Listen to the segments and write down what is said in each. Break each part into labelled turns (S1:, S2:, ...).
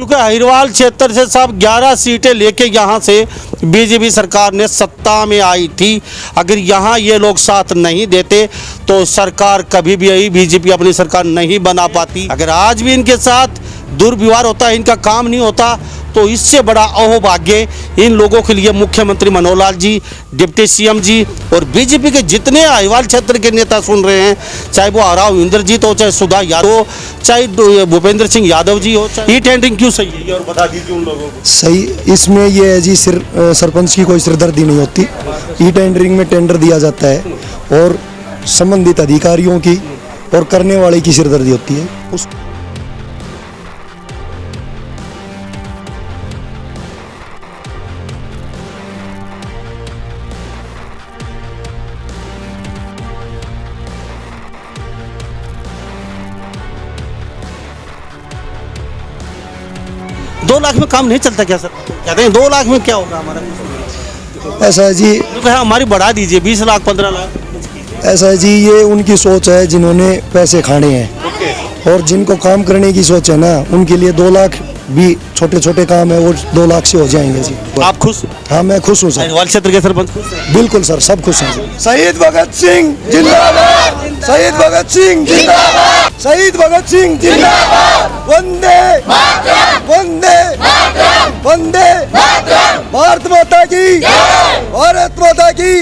S1: क्योंकि अहिरवाल क्षेत्र से सब 11 सीटें लेके यहाँ से बीजेपी सरकार ने सत्ता में आई थी। अगर यहाँ ये लोग साथ नहीं देते तो सरकार कभी भी यही बीजेपी अपनी सरकार नहीं बना पाती। अगर आज भी इनके साथ दुर्व्यवहार होता है, इनका काम नहीं होता, तो इससे बड़ा अहोभाग्य इन लोगों के लिए मुख्यमंत्री मनोहर लाल जी, डिप्टी सीएम जी और बीजेपी के जितने अहिरवाल क्षेत्र के नेता सुन रहे हैं, चाहे वो आराव इंद्रजीत हो, चाहे सुधा यादव, चाहे भूपेंद्र सिंह यादव जी हो, चाहे टेंडरिंग क्यों सही है, ये और बता दीजिए उन लोगों को।
S2: सही इसमें ये है जी, सरपंच की कोई सिरदर्दी नहीं होती। ई टेंडरिंग में टेंडर दिया जाता है और संबंधित अधिकारियों की और करने वाले की सिरदर्दी होती है। उस
S1: 2 लाख में काम नहीं चलता क्या सर? कहते हैं 2 लाख में क्या होगा हमारा?
S2: ऐसा है जी,
S1: तो कहा हमारी बढ़ा दीजिए 20 लाख 15 लाख।
S2: ऐसा है जी, ये उनकी सोच है जिन्होंने पैसे खाने हैं। और जिनको काम करने की सोच है ना, उनके लिए 2 लाख भी छोटे छोटे काम है, वो 2 लाख से हो जाएंगे जी।
S1: आप खुश?
S2: हाँ, मैं खुश हूँ सर।
S1: अहिरवाल क्षेत्र के सरपंच खुश हैं?
S2: बिल्कुल सर, सब खुश हैं जी। शहीद भगत सिंह जिंदाबाद, शहीद भगत सिंह जिंदाबाद, शहीद भगत सिंह जिंदाबाद। वंदे वंदे वंदे भारत माता की, भारत माता की।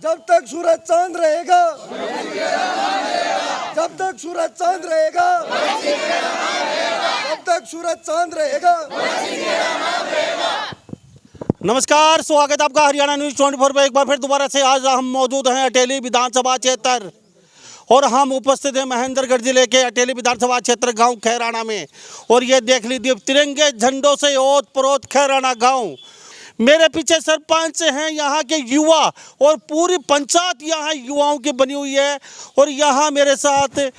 S2: जब तक सूरज चांद रहेगा, जब तक सूरज चांद रहेगा, जब तक सूरज चांद रहेगा।
S1: नमस्कार, स्वागत है आपका हरियाणा न्यूज़ 24 पर एक बार फिर दोबारा से। आज हम मौजूद हैं अटेली विधानसभा क्षेत्र और हम उपस्थित हैं महेंद्रगढ़ जिले के अटेली विधानसभा क्षेत्र गांव खैराना में। और ये देख लीजिए तिरंगे झंडों से ओत प्रोत खैराना गांव। मेरे पीछे सरपंच हैं यहाँ के युवा और पूरी पंचायत यहाँ युवाओं की बनी हुई है। और यहाँ मेरे साथ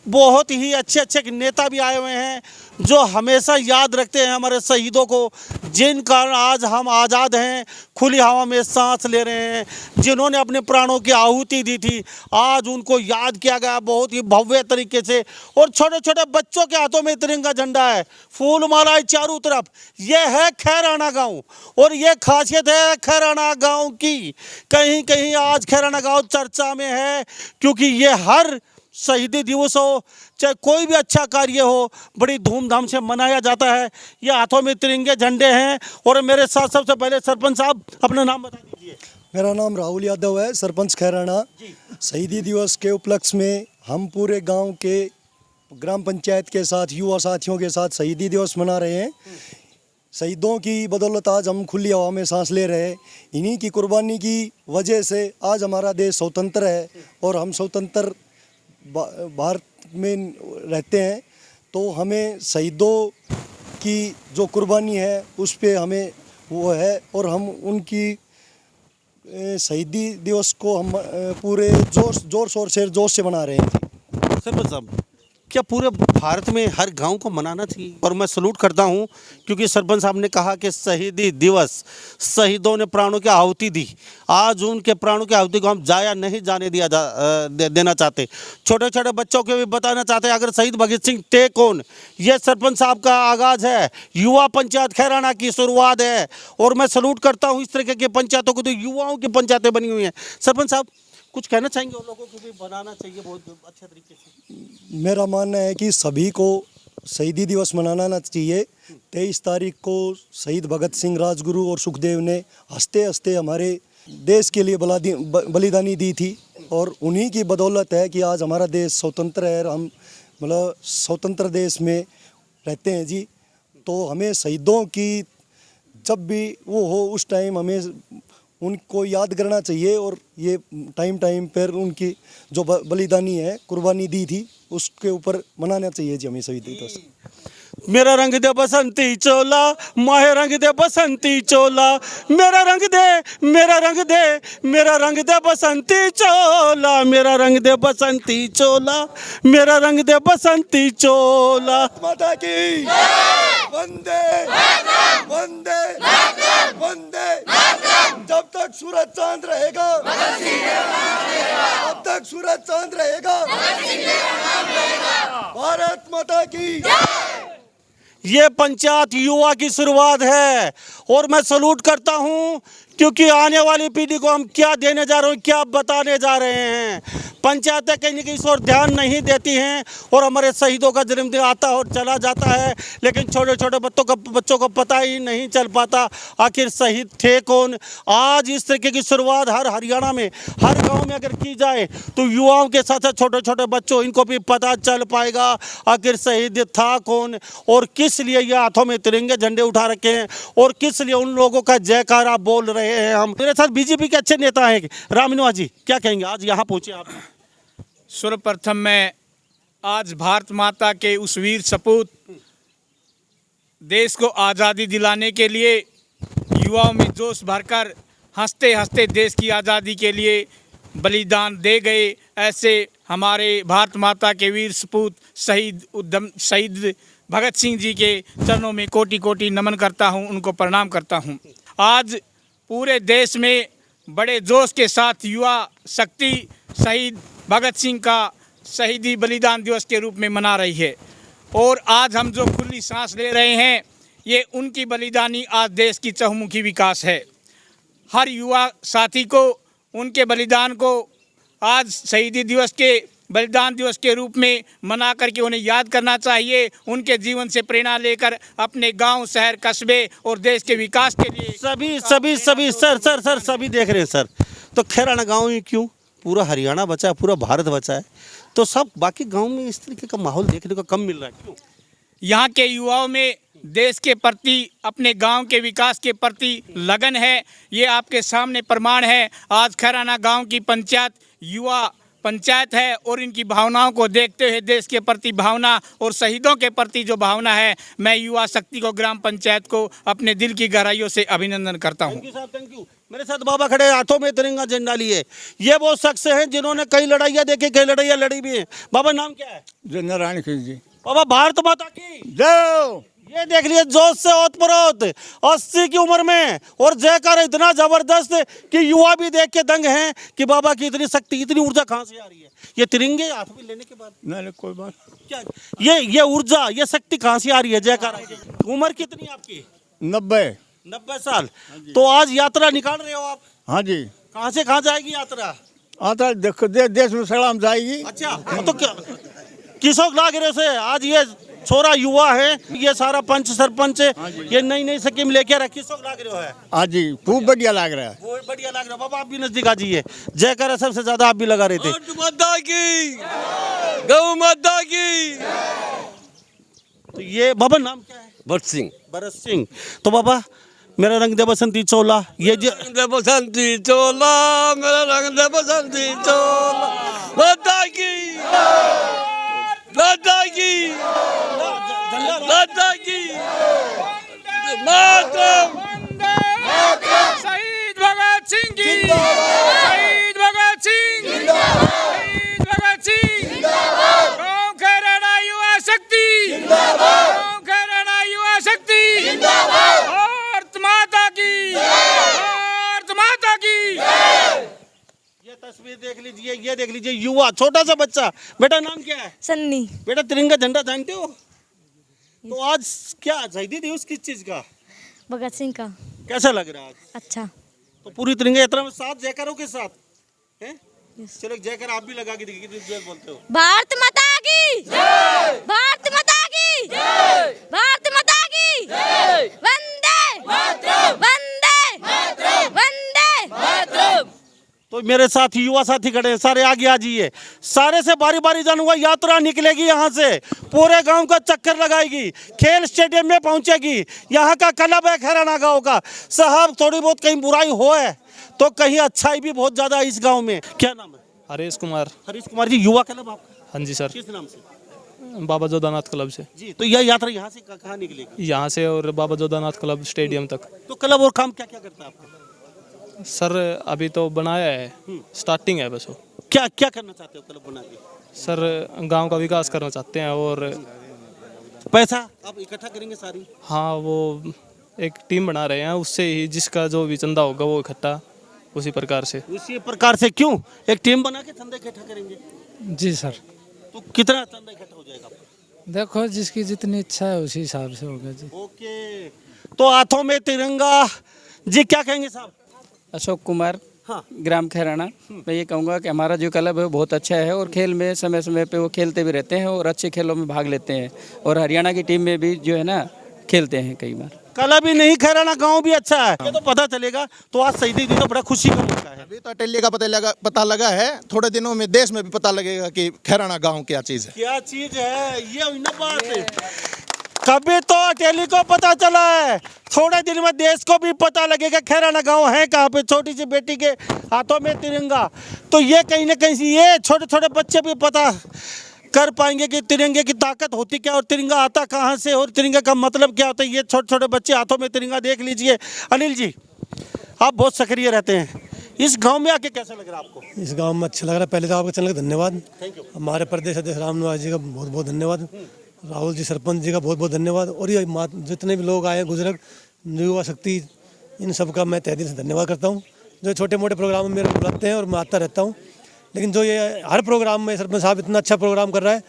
S1: बहुत ही अच्छे अच्छे नेता भी आए हुए हैं जो हमेशा याद रखते हैं हमारे शहीदों को, जिन कारण आज हम आज़ाद हैं, खुली हवा में सांस ले रहे हैं, जिन्होंने अपने प्राणों की आहुति दी थी। आज उनको याद किया गया बहुत ही भव्य तरीके से। और छोटे छोटे बच्चों के हाथों में तिरंगा झंडा है, फूल मालाएं चारों तरफ। यह है खैराना गांव और ये खासियत है खैराना गांव की। कहीं कहीं आज खैराना गांव चर्चा में है क्योंकि ये हर शहीदी दिवस हो, चाहे कोई भी अच्छा कार्य हो, बड़ी धूमधाम से मनाया जाता है। ये हाथों में तिरंगे झंडे हैं। और मेरे साथ सबसे पहले सरपंच साहब अपना नाम बता दीजिए।
S2: मेरा नाम राहुल यादव है, सरपंच खैराना। शहीदी दिवस के उपलक्ष्य में हम पूरे गांव के ग्राम पंचायत के साथ, युवा साथियों के साथ शहीदी दिवस मना रहे हैं। शहीदों की बदौलत आज हम खुली हवा में सांस ले रहे हैं। इन्हीं की कुर्बानी की वजह से आज हमारा देश स्वतंत्र है और हम स्वतंत्र भारत में रहते हैं। तो हमें शहीदों की जो कुर्बानी है उस पे हमें वो है और हम उनकी शहीदी दिवस को हम पूरे जोर शोर से जोश से मना रहे हैं।
S1: सरपंच साहब, क्या पूरे भारत में हर गांव को मनाना चाहिए? और मैं सलूट करता हूं क्योंकि सरपंच साहब ने कहा कि शहीदी दिवस, शहीदों ने प्राणों की आहुति दी। आज उनके प्राणों की आहुति को हम जाया नहीं जाने देना चाहते। छोटे छोटे बच्चों को भी बताना चाहते हैं अगर शहीद भगत सिंह थे कौन। ये सरपंच साहब का आगाज़ है, युवा पंचायत खैराना की शुरुआत है। और मैं सलूट करता हूँ इस तरह की पंचायतों को, तो युवाओं की पंचायतें बनी हुई हैं। सरपंच साहब कुछ कहना चाहेंगे उन लोगों को भी बनाना चाहिए बहुत अच्छे तरीके से?
S2: मेरा मानना है कि सभी को शहीदी दिवस मनाना चाहिए। 23 तारीख को शहीद भगत सिंह, राजगुरु और सुखदेव ने हंसते हंसते हमारे देश के लिए बलिदानी दी थी और उन्हीं की बदौलत है कि आज हमारा देश स्वतंत्र है और हम मतलब स्वतंत्र देश में रहते हैं जी। तो हमें शहीदों की जब भी वो हो उस टाइम हमें उनको याद करना चाहिए और ये टाइम पर उनकी जो बलिदानी है, कुर्बानी दी थी, उसके ऊपर मनाना चाहिए जी हमें शहीदी दिवस।
S1: मेरा रंग दे बसंती चोला, माहे रंग दे बसंती चोला, मेरा रंग दे, मेरा रंग दे, मेरा रंग दे बसंती चोला, मेरा रंग दे बसंती चोला, मेरा रंग दे बसंती चोला।
S2: माता की वंदे वंदे वंदे। जब तक सूरज चांद रहेगा, तब तक सूरज चांद रहेगा। भारत माता की।
S1: ये पंचायत युवा की शुरुआत है और मैं सलूट करता हूं, क्योंकि आने वाली पीढ़ी को हम क्या देने जा रहे हैं, क्या बताने जा रहे हैं। पंचायतें कहीं न कहीं इस ओर ध्यान नहीं देती हैं और हमारे शहीदों का जन्मदिन आता और चला जाता है, लेकिन छोटे छोटे बच्चों को पता ही नहीं चल पाता आखिर शहीद थे कौन। आज इस तरीके की शुरुआत हर हरियाणा में, हर गांव में अगर की जाए तो युवाओं के साथ साथ छोटे छोटे बच्चों, इनको भी पता चल पाएगा आखिर शहीद था कौन और किस लिए ये हाथों में तिरंगे झंडे उठा रखे हैं और किस लिए उन लोगों का जयकारा बोल रहे हैं हम। मेरे साथ बीजेपी के अच्छे नेता हैं रामनिवास जी, क्या कहेंगे? आज यहाँ पहुंचे आप।
S3: सर्वप्रथम मैं आज भारत माता के उस वीर सपूत देश को आज़ादी दिलाने के लिए युवाओं में जोश भरकर हंसते हंसते देश की आज़ादी के लिए बलिदान दे गए, ऐसे हमारे भारत माता के वीर सपूत शहीद भगत सिंह जी के चरणों में कोटि कोटि नमन करता हूं, उनको प्रणाम करता हूं। आज पूरे देश में बड़े जोश के साथ युवा शक्ति शहीद भगत सिंह का शहीदी बलिदान दिवस के रूप में मना रही है और आज हम जो खुली सांस ले रहे हैं, ये उनकी बलिदानी आज देश की चहुमुखी विकास है। हर युवा साथी को उनके बलिदान को आज शहीदी दिवस के बलिदान दिवस के रूप में मना करके उन्हें याद करना चाहिए। उनके जीवन से प्रेरणा लेकर अपने गांव, शहर, कस्बे और देश के विकास के लिए
S1: सभी सभी देख रहे हैं सर। तो खैराना गांव ही क्यों, पूरा हरियाणा बचा है, पूरा भारत बचा है, तो सब बाकी गांव में इस तरीके का माहौल देखने को कम मिल रहा है, क्यों?
S3: यहाँ के युवाओं में देश के प्रति, अपने गांव के विकास के प्रति लगन है, ये आपके सामने प्रमाण है। आज खैराना गांव की पंचायत युवा पंचायत है और इनकी भावनाओं को देखते हुए देश के प्रति भावना और शहीदों के प्रति जो भावना है, मैं युवा शक्ति को, ग्राम पंचायत को अपने दिल की गहराइयों से अभिनंदन करता हूँ।
S1: Thank you. मेरे साथ बाबा खड़े, हाथों में तिरंगा झंडा लिए। ये वो शख्स हैं जिन्होंने कई लड़ाइयाँ देखी, कई लड़ाइयाँ लड़ी भी हैं। बाबा नाम क्या है?
S4: नारायण खिल जी।
S1: बाबा भारत माता की
S4: जय।
S1: ये देख लिए जोश से ओतप्रोत 80 की उम्र में और जयकार इतना जबरदस्त कि युवा भी देख के दंग हैं कि बाबा की इतनी शक्ति, इतनी ऊर्जा कहाँ से आ रही है? ये तिरंगे हाथ में लेने के बाद
S4: नहीं कोई बात
S1: क्या ये ऊर्जा, ये शक्ति कहाँ से आ रही है? जयकार। उम्र कितनी आपकी? 90 साल। तो आज यात्रा निकाल रहे हो आप?
S4: हाँ जी।
S1: कहाँ से कहाँ जाएगी यात्रा?
S4: आता देखो देश में सलाम जाएगी।
S1: अच्छा, तो किसों लाग रहे से आज ये छोरा युवा है, ये सारा पंच सरपंच ये नई स्कीम लेके रखी, किसों लाग रहे हो है?
S4: हाँ जी, खूब बढ़िया लग रहा है।
S1: बहुत बढ़िया लग रहा है। बाबा आप भी नजदीक आ जाइए। जयकारा सबसे ज्यादा आप भी लगा रहे थे।
S5: माता की, गौ माता की।
S1: तो ये बाबा नाम क्या है? भरत सिंह। तो बाबा मेरा रंग दे बसंती चोला, ये
S5: रंग दे बसंती चोला, मेरा रंग दे बसंती चोला, माता की, माता की, माता की, मातरम।
S3: शहीद भगत सिंह जी, शहीद भगत सिंह, शहीद भगत सिंह, गांव खैराना युवा शक्ति, गांव खैराना युवा शक्ति, भारत माता की, भारत माता की।
S1: ये तस्वीर देख लीजिए, ये देख लीजिए, युवा छोटा सा बच्चा। बेटा नाम क्या है?
S6: सन्नी।
S1: बेटा तिरंगा झंडा जानते हो? तो आज क्या शहीदी दिवस किस चीज का?
S6: भगत सिंह का।
S1: कैसा लग रहा है आज?
S6: अच्छा।
S1: तो पूरी तिरंगा यात्रा में साथ जयकारों के साथ हैं? चलो जयकार आप भी लगा के देखिए, कितनी जोर बोलते हो।
S6: भारत माता की जय, भारत माता की जय, भारत माता की जय, वंदे मातरम, वंदे मातरम, वंदे मातरम।
S1: तो मेरे साथ युवा साथी खड़े हैं, सारे आगे आ जाइए। सारे से बारी बारी जानूंगा। यात्रा निकलेगी यहाँ से, पूरे गांव का चक्कर लगाएगी, खेल स्टेडियम में पहुंचेगी। यहाँ का क्लब है खैराना गांव का। साहब थोड़ी बहुत कहीं बुराई हो है तो कहीं अच्छाई भी बहुत ज्यादा है इस गांव में। क्या नाम है?
S7: हरीश कुमार।
S1: हरीश कुमार जी, युवा क्लब आपका?
S7: हाँ जी सर।
S1: किस नाम से?
S7: बाबा जोधानाथ क्लब से।
S1: जी, तो यह यात्रा यहाँ से कहाँ निकलेगी?
S7: यहाँ से और बाबा जोधानाथ क्लब स्टेडियम तक।
S1: तो क्लब और काम क्या क्या करता है आपका?
S7: सर अभी तो बनाया है, स्टार्टिंग है बस वो।
S1: क्या क्या करना चाहते हो क्लब बना के?
S7: सर गांव का विकास करना चाहते हैं और
S1: पैसा आप इकट्ठा करेंगे सारी?
S7: हाँ, वो एक टीम बना रहे हैं, उससे ही जिसका जो भी चंदा होगा वो इकट्ठा उसी प्रकार से।
S1: उसी प्रकार से क्यों एक टीम बना के चंदा इकट्ठा करेंगे?
S8: जी सर,
S1: तो कितना चंदा इकट्ठा हो जाएगा आपका?
S8: देखो जिसकी जितनी इच्छा है उसी हिसाब से होगा जी।
S1: ओके, तो हाथों में तिरंगा। जी, क्या कहेंगे साहब?
S9: अशोक कुमार,
S1: हाँ,
S9: ग्राम खैराना। मैं ये कहूँगा कि हमारा जो क्लब है वो बहुत अच्छा है और खेल में समय समय पे वो खेलते भी रहते हैं और अच्छे खेलों में भाग लेते हैं और हरियाणा की टीम में भी जो है ना खेलते हैं कई बार।
S1: क्लब ही नहीं, खैराना गांव भी अच्छा है, ये तो पता चलेगा। तो आज शहीदी दिन तो बड़ा खुशी का मौका है।
S10: अभी तो अटेली का पता लगा है, थोड़े दिनों में देश में भी पता लगेगा कि खैराना गांव क्या चीज़ है।
S1: क्या चीज है ये ना बात है। कभी तो अटेली को पता चला है, थोड़े दिन में देश को भी पता लगेगा खैराना गांव है कहाँ पे। छोटी सी बेटी के हाथों में तिरंगा, तो ये कहीं ना कहीं ये छोटे छोटे बच्चे भी पता कर पाएंगे कि तिरंगे की ताकत होती क्या और तिरंगा आता कहाँ से और तिरंगे का मतलब क्या होता है। ये छोटे छोटे बच्चे हाथों में तिरंगा देख लीजिए। अनिल जी, आप बहुत सक्रिय रहते हैं, इस गांव में आके कैसा लग रहा है आपको?
S2: इस गांव में अच्छा लग रहा है। पहले तो आपके चैनल का धन्यवाद,
S1: थैंक यू।
S2: हमारे प्रदेश अध्यक्ष राम निवास जी का बहुत बहुत धन्यवाद, राहुल जी सरपंच जी का बहुत बहुत धन्यवाद, और ये जितने भी लोग आए हैं, गुजरक, युवा शक्ति, इन सब का मैं तहे दिल से धन्यवाद करता हूँ। जो छोटे मोटे प्रोग्राम में मेरे को बुलाते हैं और मैं आता रहता हूँ, लेकिन जो ये हर प्रोग्राम में सरपंच साहब इतना अच्छा प्रोग्राम कर रहा है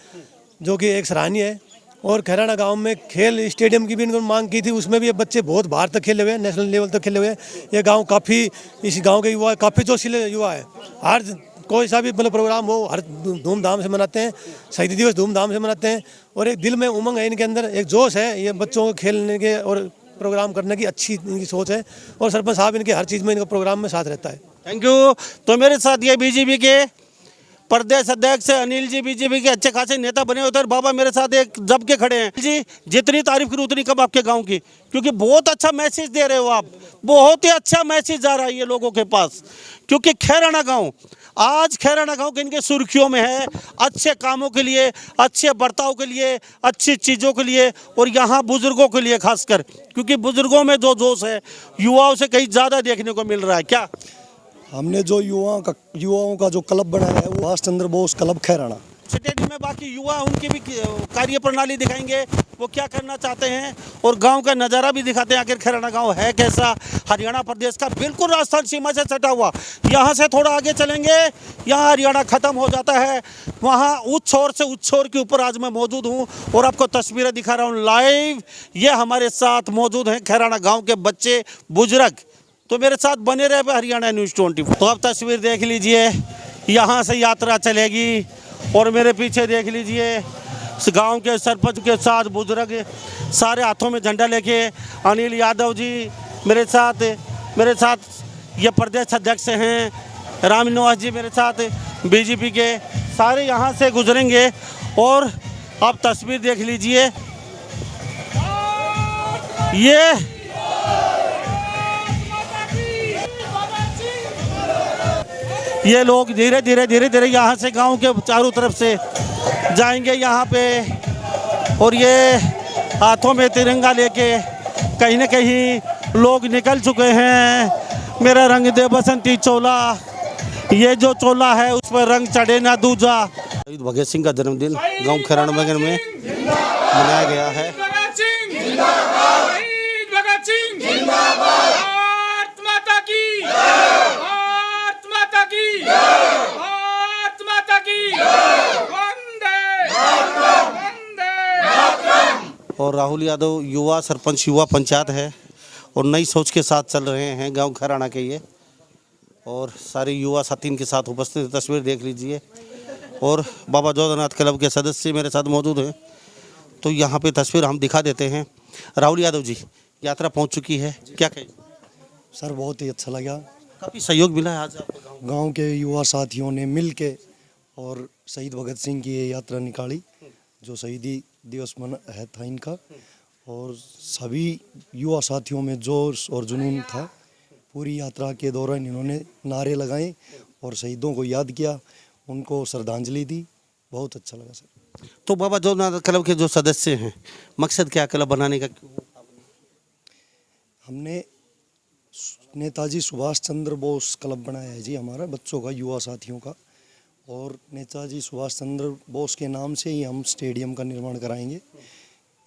S2: जो कि एक सराहनीय है। और खैराना गांव में खेल स्टेडियम की भी इनको मांग की थी, उसमें भी ये बच्चे बहुत बाहर तक खेले हुए हैं, नेशनल लेवल तक खेले हुए हैं। ये गांव काफ़ी, इस गांव के युवा काफ़ी जोशीले युवा है। हर कोई सा भी मतलब प्रोग्राम हो हर धूमधाम से मनाते हैं, शहीदी दिवस धूमधाम से मनाते हैं, और एक दिल में उमंग है इनके अंदर, एक जोश है। ये बच्चों को खेलने के और प्रोग्राम करने की अच्छी इनकी सोच है, और सरपंच साहब इनके हर चीज़ में इनका प्रोग्राम में साथ रहता है।
S1: Thank you. तो मेरे साथ ये बीजेपी के प्रदेश अध्यक्ष अनिल जी, बीजेपी के अच्छे खासे नेता बने होते हैं। बाबा मेरे साथ एक जब के खड़े हैं। जी, जितनी तारीफ करूँ उतनी कम आपके गांव की, क्योंकि बहुत अच्छा मैसेज दे रहे हो आप, बहुत ही अच्छा मैसेज जा रहा है ये लोगों के पास। क्योंकि खैराना गांव आज खैराना गांव के इनके सुर्खियों में है, अच्छे कामों के लिए, अच्छे बर्ताव के लिए, अच्छी चीज़ों के लिए, और यहाँ बुजुर्गों के लिए खासकर, क्योंकि बुजुर्गों में जो जोश है युवाओं से कहीं ज़्यादा देखने को मिल रहा है। क्या
S2: हमने जो युवाओं का जो क्लब बनाया है वो सुभाष चंद्र बोस क्लब खैराना।
S1: स्टेडियम में बाकी युवा उनकी भी कार्य प्रणाली दिखाएंगे, वो क्या करना चाहते हैं, और गांव का नज़ारा भी दिखाते हैं आखिर खैराना गांव है कैसा। हरियाणा प्रदेश का बिल्कुल राजस्थान सीमा से सटा हुआ। यहाँ से थोड़ा आगे चलेंगे, यहाँ हरियाणा ख़त्म हो जाता है, वहाँ उस छोर से उस छोर के ऊपर आज मैं मौजूद हूँ और आपको तस्वीरें दिखा रहा हूँ लाइव। ये हमारे साथ मौजूद हैं खैराना गाँव के बच्चे बुजुर्ग, तो मेरे साथ बने रहे हरियाणा न्यूज़ 24। तो आप तस्वीर देख लीजिए, यहाँ से यात्रा चलेगी और मेरे पीछे देख लीजिए इस गांव के सरपंच के साथ बुजुर्ग सारे हाथों में झंडा लेके, अनिल यादव जी मेरे साथ ये प्रदेश अध्यक्ष हैं, राम निवास जी मेरे साथ बीजेपी के, सारे यहाँ से गुजरेंगे। और आप तस्वीर देख लीजिए, ये लोग धीरे धीरे यहाँ से गांव के चारों तरफ से जाएंगे यहाँ पे, और ये हाथों में तिरंगा लेके कहीं न कहीं लोग निकल चुके हैं। मेरा रंग दे बसंती चोला, ये जो चोला है उस पर रंग चढ़े ना दूजा। शहीद भगत सिंह का जन्मदिन गांव खैराना नगर में मनाया गया है। और राहुल यादव युवा सरपंच युवा पंचायत है और नई सोच के साथ चल रहे हैं गांव खैराना के ये, और सारे युवा साथी इनके साथ उपस्थित तस्वीर देख लीजिए। और बाबा जोधानाथ क्लब के सदस्य मेरे साथ मौजूद हैं, तो यहाँ पे तस्वीर हम दिखा देते हैं। राहुल यादव जी, यात्रा पहुँच चुकी है, क्या कहें?
S2: सर बहुत ही अच्छा लगा,
S1: काफ़ी सहयोग मिला है आज आपको
S2: गांव के युवा साथियों ने मिल के और शहीद भगत सिंह की ये यात्रा निकाली, जो शहीदी दिवस है था इनका, और सभी युवा साथियों में जोश और जुनून था। पूरी यात्रा के दौरान इन्होंने नारे लगाए और शहीदों को याद किया, उनको श्रद्धांजलि दी। बहुत अच्छा लगा सर।
S1: तो बाबा जो क्लब के जो सदस्य हैं, मकसद क्या क्लब बनाने का?
S2: हमने नेताजी सुभाष चंद्र बोस क्लब बनाया है जी, हमारा बच्चों का, युवा साथियों का। और नेताजी सुभाष चंद्र बोस के नाम से ही हम स्टेडियम का निर्माण कराएंगे।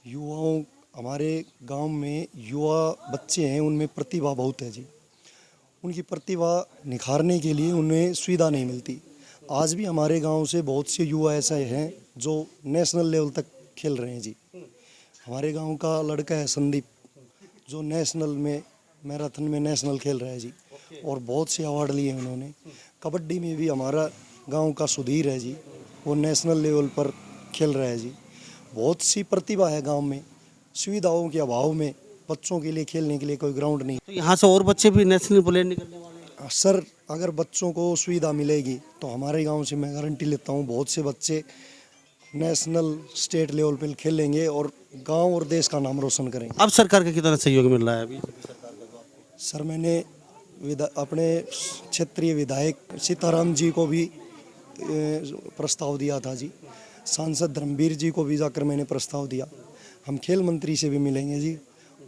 S2: युवाओं, हमारे गांव में युवा बच्चे हैं, उनमें प्रतिभा बहुत है जी। उनकी प्रतिभा निखारने के लिए उन्हें सुविधा नहीं मिलती। आज भी हमारे गांव से बहुत से युवा ऐसे हैं जो नेशनल लेवल तक खेल रहे हैं जी। हमारे गांव का लड़का है संदीप, जो नेशनल में मैराथन में नेशनल खेल रहा है जी, और बहुत से अवार्ड लिए हैं उन्होंने। कबड्डी में भी हमारा गांव का सुधीर है जी, वो नेशनल लेवल पर खेल रहा है जी। बहुत सी प्रतिभा है गांव में। सुविधाओं के अभाव में बच्चों के लिए खेलने के लिए कोई ग्राउंड नहीं।
S1: तो यहाँ से और बच्चे भी नेशनल प्लेयर निकलने वाले हैं?
S2: सर, अगर बच्चों को सुविधा मिलेगी तो हमारे गांव से मैं गारंटी लेता हूँ बहुत से बच्चे नेशनल स्टेट लेवल पर खेलेंगे और गांव और देश का नाम रोशन करेंगे।
S1: अब सरकार का कितना सहयोग मिल रहा है अभी?
S2: सर, मैंने अपने क्षेत्रीय विधायक सीताराम जी को भी प्रस्ताव दिया था जी। सांसद धर्मवीर जी को भी जाकर मैंने प्रस्ताव दिया। हम खेल मंत्री से भी मिलेंगे जी।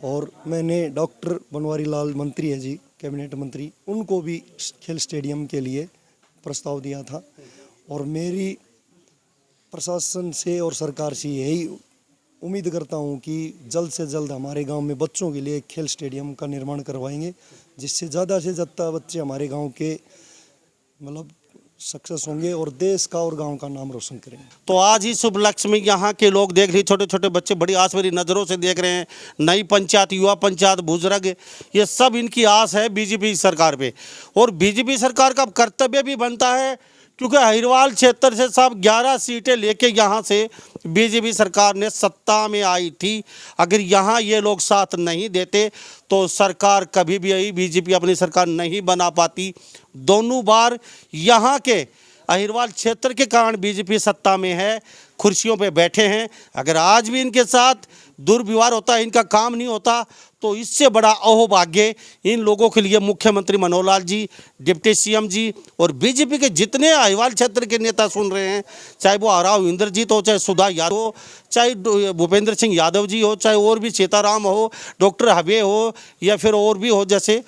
S2: और मैंने डॉक्टर बनवारी लाल मंत्री है जी, कैबिनेट मंत्री, उनको भी खेल स्टेडियम के लिए प्रस्ताव दिया था। और मेरी प्रशासन से और सरकार से यही उम्मीद करता हूं कि जल्द से जल्द हमारे गांव में बच्चों के लिए एक खेल स्टेडियम का निर्माण करवाएंगे, जिससे ज़्यादा से ज़्यादा बच्चे हमारे गांव के मतलब सक्सेस होंगे और देश का और गांव का नाम रोशन करेंगे।
S1: तो आज ही शुभ लक्ष्य में यहाँ के लोग देख रहे, छोटे छोटे बच्चे बड़ी आस भरी नज़रों से देख रहे हैं। नई पंचायत, युवा पंचायत, बुजुर्ग, ये सब इनकी आस है बीजेपी सरकार पे। और बीजेपी सरकार का कर्तव्य भी बनता है, क्योंकि अहिरवाल क्षेत्र से सब 11 सीटें लेके यहाँ से बीजेपी सरकार ने सत्ता में आई थी। अगर यहाँ ये लोग साथ नहीं देते तो सरकार कभी भी आई बीजेपी अपनी सरकार नहीं बना पाती। दोनों बार यहाँ के अहिरवाल क्षेत्र के कारण बीजेपी सत्ता में है, कुर्सियों पे बैठे हैं। अगर आज भी इनके साथ दुर्व्यवहार होता है, इनका काम नहीं होता, तो इससे बड़ा अहोभाग्य इन लोगों के लिए मुख्यमंत्री मनोहर लाल जी, डिप्टी सीएम जी और बीजेपी के जितने अहिरवाल क्षेत्र के नेता सुन रहे हैं, चाहे वो आराव इंद्रजीत हो, चाहे सुधा यादव हो, चाहे भूपेंद्र सिंह यादव जी हो, चाहे और भी सीताराम हो, डॉक्टर हबे हो, या फिर और भी हो जैसे,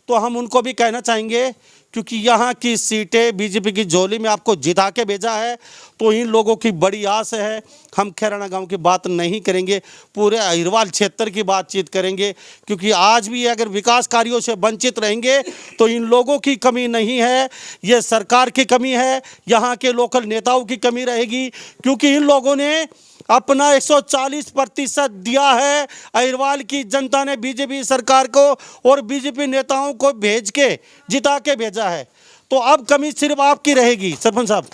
S1: तो हम उनको भी कहना चाहेंगे, क्योंकि यहाँ की सीटें बीजेपी की झोली में आपको जिता के भेजा है, तो इन लोगों की बड़ी आस है। हम खैराना गांव की बात नहीं करेंगे, पूरे अहिरवाल क्षेत्र की बातचीत करेंगे, क्योंकि आज भी अगर विकास कार्यों से वंचित रहेंगे तो इन लोगों की कमी नहीं है, ये सरकार की कमी है, यहाँ के लोकल नेताओं की कमी रहेगी। क्योंकि इन लोगों ने अपना 140% दिया है अहिरवाल की जनता ने बीजेपी सरकार को, और बीजेपी नेताओं को भेज के जिता के भेजा है। तो अब कमी सिर्फ आपकी रहेगी। सरपंच साहब,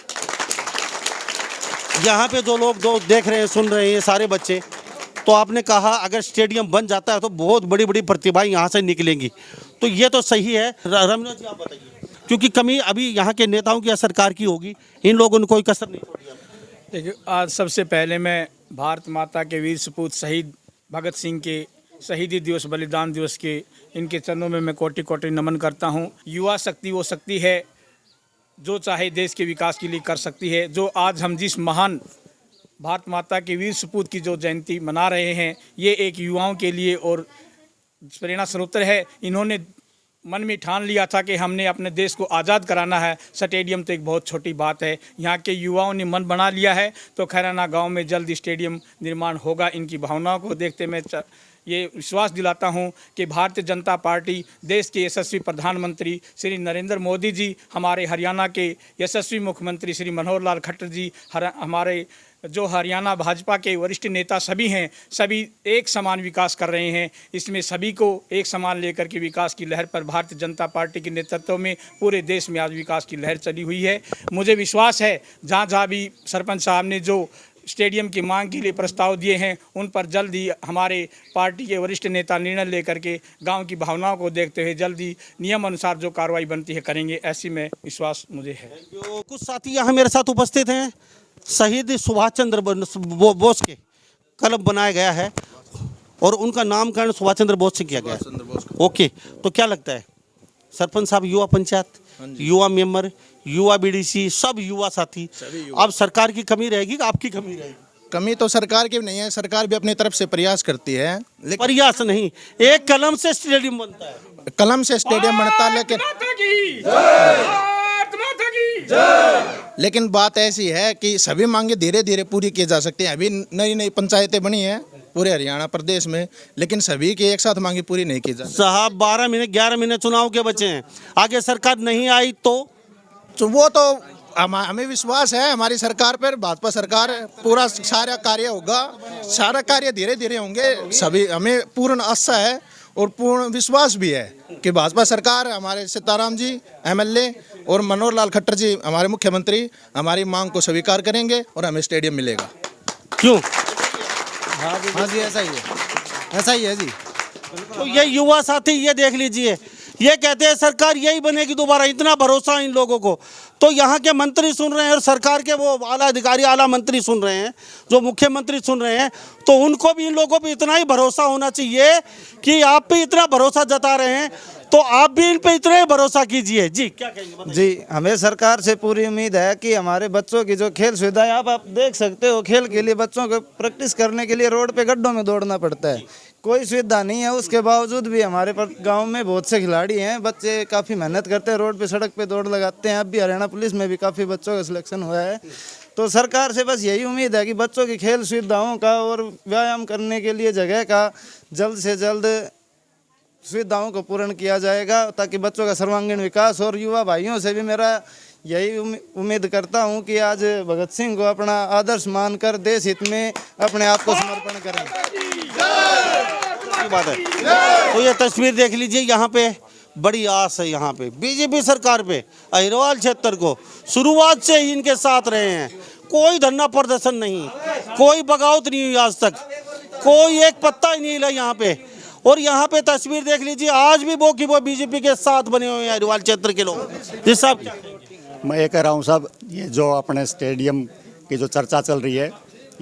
S1: यहाँ पे जो लोग जो देख रहे हैं, सुन रहे हैं, ये सारे बच्चे, तो आपने कहा अगर स्टेडियम बन जाता है तो बहुत बड़ी बड़ी प्रतिभाएं यहाँ से निकलेंगी, तो ये तो सही है। रमना जी, आप बताइए, क्योंकि कमी अभी यहाँ के नेताओं की या सरकार की होगी, इन लोगों ने कोई कसर नहीं छोड़ी।
S3: देखिए, आज सबसे पहले मैं भारत माता के वीर सपूत शहीद भगत सिंह के शहीदी दिवस, बलिदान दिवस के इनके चरणों में मैं कोटि कोटि नमन करता हूं। युवा शक्ति वो शक्ति है जो चाहे देश के विकास के लिए कर सकती है। जो आज हम जिस महान भारत माता के वीर सपूत की जो जयंती मना रहे हैं, ये एक युवाओं के लिए और प्रेरणा स्रोत है। इन्होंने मन में ठान लिया था कि हमने अपने देश को आज़ाद कराना है। स्टेडियम तो एक बहुत छोटी बात है, यहाँ के युवाओं ने मन बना लिया है, तो खैराना गांव में जल्द स्टेडियम निर्माण होगा। इनकी भावनाओं को देखते मैं ये विश्वास दिलाता हूं कि भारतीय जनता पार्टी, देश के यशस्वी प्रधानमंत्री श्री नरेंद्र मोदी जी, हमारे हरियाणा के यशस्वी मुख्यमंत्री श्री मनोहर लाल खट्टर जी, हमारे जो हरियाणा भाजपा के वरिष्ठ नेता सभी हैं, सभी एक समान विकास कर रहे हैं। इसमें सभी को एक समान लेकर के विकास की लहर पर भारतीय जनता पार्टी के नेतृत्व में पूरे देश में आज विकास की लहर चली हुई है। मुझे विश्वास है जहाँ जहाँ भी सरपंच साहब ने जो स्टेडियम की मांग के लिए प्रस्ताव दिए हैं, उन पर जल्द ही हमारे पार्टी के वरिष्ठ नेता निर्णय लेकर के गांव की भावनाओं को देखते हुए जल्द ही नियम अनुसार जो कार्रवाई बनती है करेंगे, ऐसी में विश्वास मुझे है।
S1: कुछ साथी यहाँ मेरे साथ उपस्थित हैं। शहीद सुभाष चंद्र बोस के क्लब बनाया गया है और उनका नामकरण सुभाष चंद्र बोस से किया गया है। ओके, तो क्या लगता है सरपंच साहब, युवा पंचायत, युवा मेंबर, युवा बीडीसी सब युवा साथी, अब सरकार की कमी रहेगी कि आपकी कमी रहेगी?
S10: कमी तो सरकार की नहीं है, सरकार भी अपनी तरफ से प्रयास करती है, लेकिन
S1: प्रयास नहीं, एक कलम से स्टेडियम बनता है।
S10: कलम से स्टेडियम बनता है, लेकिन बात ऐसी है कि सभी मांगे धीरे धीरे पूरी की जा सकती हैं। अभी नई नई पंचायतें बनी हैं पूरे हरियाणा प्रदेश में, लेकिन सभी की एक साथ मांगे पूरी नहीं की जा सकती।
S1: साहब 12 महीने 11 महीने चुनाव के बचे हैं, आगे सरकार नहीं आई तो
S10: वो तो हमें विश्वास है हमारी सरकार पर, भाजपा सरकार पूरा सारा कार्य होगा, सारा कार्य धीरे धीरे होंगे, सभी हमें पूर्ण आशा है और पूर्ण विश्वास भी है कि भाजपा सरकार, हमारे सीताराम जी एमएलए और मनोहर लाल खट्टर जी हमारे मुख्यमंत्री हमारी मांग को स्वीकार करेंगे और हमें स्टेडियम मिलेगा।
S1: क्यों?
S4: हाँ जी, ऐसा ही है जी।
S1: तो ये युवा साथी ये देख लीजिए, ये कहते हैं सरकार यही बनेगी दोबारा, इतना भरोसा इन लोगों को। तो यहाँ के मंत्री सुन रहे हैं और सरकार के वो आला अधिकारी आला मंत्री सुन रहे हैं, जो मुख्यमंत्री सुन रहे हैं, तो उनको भी इन लोगों पे इतना ही भरोसा होना चाहिए कि आप पे इतना भरोसा जता रहे हैं तो आप भी इन पे इतना ही भरोसा कीजिए। जी क्या कहेंगे?
S11: जी, हमें सरकार से पूरी उम्मीद है कि हमारे बच्चों की जो खेल सुविधाएं, आप देख सकते हो, खेल के लिए बच्चों को प्रैक्टिस करने के लिए रोड पे गड्ढों में दौड़ना पड़ता है, कोई सुविधा नहीं है। उसके बावजूद भी हमारे गांव में बहुत से खिलाड़ी हैं, बच्चे काफ़ी मेहनत करते हैं, रोड पे सड़क पे दौड़ लगाते हैं। अब भी हरियाणा पुलिस में भी काफ़ी बच्चों का सिलेक्शन हुआ है। तो सरकार से बस यही उम्मीद है कि बच्चों की खेल सुविधाओं का और व्यायाम करने के लिए जगह का जल्द से जल्द सुविधाओं को पूर्ण किया जाएगा, ताकि बच्चों का सर्वांगीण विकास। और युवा भाइयों से भी मेरा यही उम्मीद करता हूं कि आज भगत सिंह को अपना आदर्श मानकर देश हित में अपने आप को समर्पण करें।
S1: बात है। तो ये तस्वीर देख लीजिए, यहाँ पे बड़ी आस है, यहाँ पे बीजेपी सरकार पे, अहिरवाल क्षेत्र को शुरुआत से ही इनके साथ रहे हैं। कोई धरना प्रदर्शन नहीं, कोई बगावत नहीं हुई आज तक, कोई एक पत्ता ही नहीं हिला यहाँ पे। और यहाँ पे तस्वीर देख लीजिए, आज भी वो बीजेपी के साथ बने हुए हैं अहिरवाल क्षेत्र के लोग। जिस साहब
S12: मैं ये कह रहा हूँ साहब, ये जो अपने स्टेडियम की जो चर्चा चल रही है,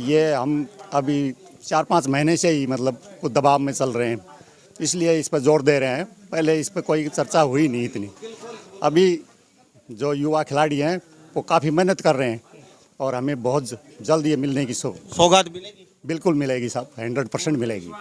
S12: ये हम अभी 4-5 महीने से ही मतलब कुछ दबाव में चल रहे हैं, इसलिए इस पर जोर दे रहे हैं। पहले इस पर कोई चर्चा हुई नहीं इतनी। अभी जो युवा खिलाड़ी हैं वो काफ़ी मेहनत कर रहे हैं और हमें बहुत जल्द ये मिलने की
S1: सौगात मिलेगी।
S12: बिल्कुल मिलेगी साहब, 100% मिलेगी।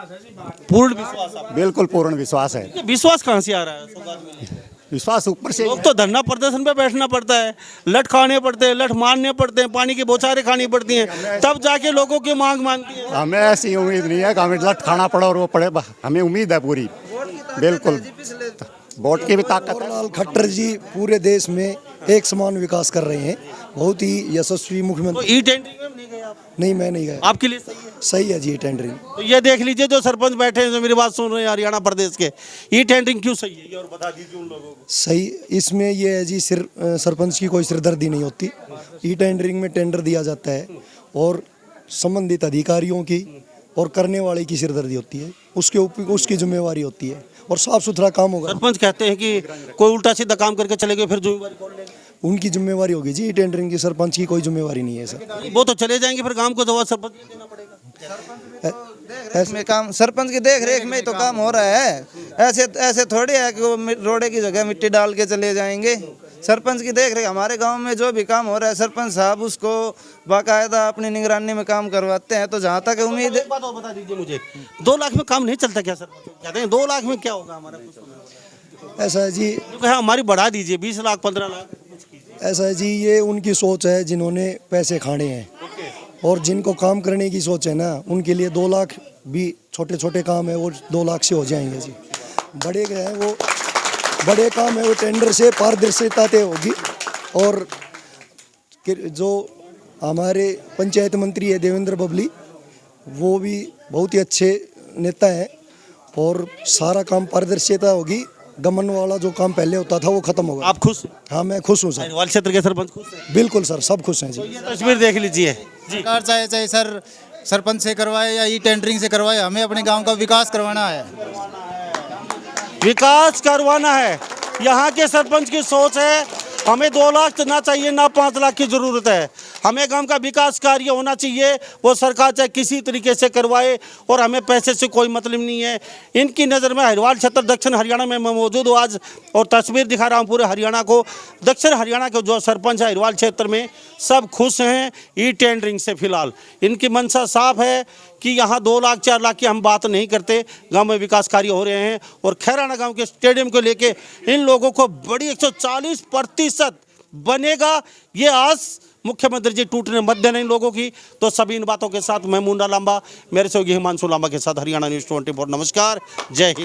S1: पूर्ण विश्वास?
S12: बिल्कुल पूर्ण विश्वास है।
S1: विश्वास कहाँ से आ रहा है? सौगात मिलेगी,
S12: विश्वास ऊपर से।
S1: लोग तो धरना प्रदर्शन पे बैठना पड़ता है, लठ खाने पड़ते हैं, लठ मारने पड़ते हैं, पानी की बौछारें खानी पड़ती हैं, तब जाके लोगों की मांग मानती है।
S12: हमें ऐसी उम्मीद नहीं है कि हमें लठ खाना पड़ा और वो पड़े, हमें उम्मीद है पूरी, बिल्कुल। वोट की भी ताकत है।
S2: लाल खट्टर जी पूरे देश में एक समान विकास कर रहे हैं, बहुत ही यशस्वी मुख्यमंत्री।
S1: तो ई टेंडरिंग में नहीं गए आप?
S2: नहीं, मैं नहीं गया।
S1: आपके लिए सही है?
S2: सही है जी टेंडरिंग।
S1: तो ये देख लीजिए, जो सरपंच बैठे हैं जो मेरी बात सुन रहे हैं हरियाणा प्रदेश के, ई टेंडरिंग क्यों सही है ये और बता दीजिए उन लोगों को।
S2: सही इसमें ये है जी, सरपंच की कोई सिरदर्दी नहीं होती। ई टेंडरिंग में टेंडर दिया जाता है और संबंधित अधिकारियों की और करने वाले की सिरदर्दी होती है, उसकी जिम्मेवारी होती है और साफ सुथरा काम होगा।
S1: सरपंच कहते हैं कि कोई उल्टा सीधा काम करके चले गए फिर जिम्मेवारी कौन लेगा?
S2: उनकी जिम्मेवारी होगी जी, टेंडरिंग की सरपंच की कोई जिम्मेवारी नहीं है सर।
S1: वो तो चले जाएंगे, फिर काम को जवाब सरपंच को देना पड़ेगा।
S11: में काम सरपंच की देख रेख में ही तो काम हो रहा है। ऐसे थोड़ी है कि वो रोडे की जगह मिट्टी डाल के चले जाएंगे। सरपंच की देख रेख, हमारे गांव में जो भी काम हो रहा है सरपंच साहब उसको बाकायदा अपनी निगरानी में काम करवाते हैं। तो जहाँ तक उम्मीद,
S1: एक बात और बता दीजिए मुझे, 2 लाख में काम नहीं चलता क्या? सरपंच कहते हैं 2 लाख में क्या होगा हमारा?
S2: ऐसा है जी,
S1: हमारी बढ़ा दीजिए 20 लाख 15 लाख।
S2: ऐसा है जी, ये उनकी सोच है जिन्होंने पैसे खाने हैं, और जिनको काम करने की सोच है ना, उनके लिए 2 लाख भी छोटे छोटे काम है, वो 2 लाख से हो जाएंगे जी। बड़े हैं वो, बड़े काम है वो टेंडर से पारदर्शिता तय होगी। और जो हमारे पंचायत मंत्री है देवेंद्र बबली, वो भी बहुत ही अच्छे नेता हैं और सारा काम पारदर्शिता होगी। गमन वाला जो काम पहले होता था वो खत्म होगा।
S1: आप खुश?
S2: हाँ, मैं खुश हूँ सर।
S1: अहिरवाल क्षेत्र के सरपंच खुश हैं?
S2: बिल्कुल सर, सब खुश हैं जी।
S1: तो ये तस्वीर देख लीजिए,
S13: सरकार चाहे सर सरपंच से करवाए या ई टेंडरिंग से करवाए, हमें अपने गांव का विकास करवाना है।
S1: विकास करवाना है। यहाँ के सरपंच की सोच है हमें 2 लाख ना चाहिए ना 5 लाख की ज़रूरत है। हमें गांव का विकास कार्य होना चाहिए, वो सरकार चाहे किसी तरीके से करवाए और हमें पैसे से कोई मतलब नहीं है। इनकी नज़र में हरिवाल क्षेत्र दक्षिण हरियाणा में मैं मौजूद हूँ आज और तस्वीर दिखा रहा हूँ पूरे हरियाणा को। दक्षिण हरियाणा के जो सरपंच है हरिवाल क्षेत्र में सब खुश हैं ई टेंडरिंग से। फिलहाल इनकी मंशा साफ है कि यहाँ 2 लाख 4 लाख की हम बात नहीं करते, गांव में विकास कार्य हो रहे हैं। और खैराना गांव के स्टेडियम को लेके इन लोगों को बड़ी 140% बनेगा ये आस मुख्यमंत्री जी टूटने मत देना इन लोगों की। तो सभी इन बातों के साथ मैं मुंडा लांबा, मेरे सहयोगी हिमांशु लांबा के साथ हरियाणा न्यूज़ 24। नमस्कार, जय हिंद।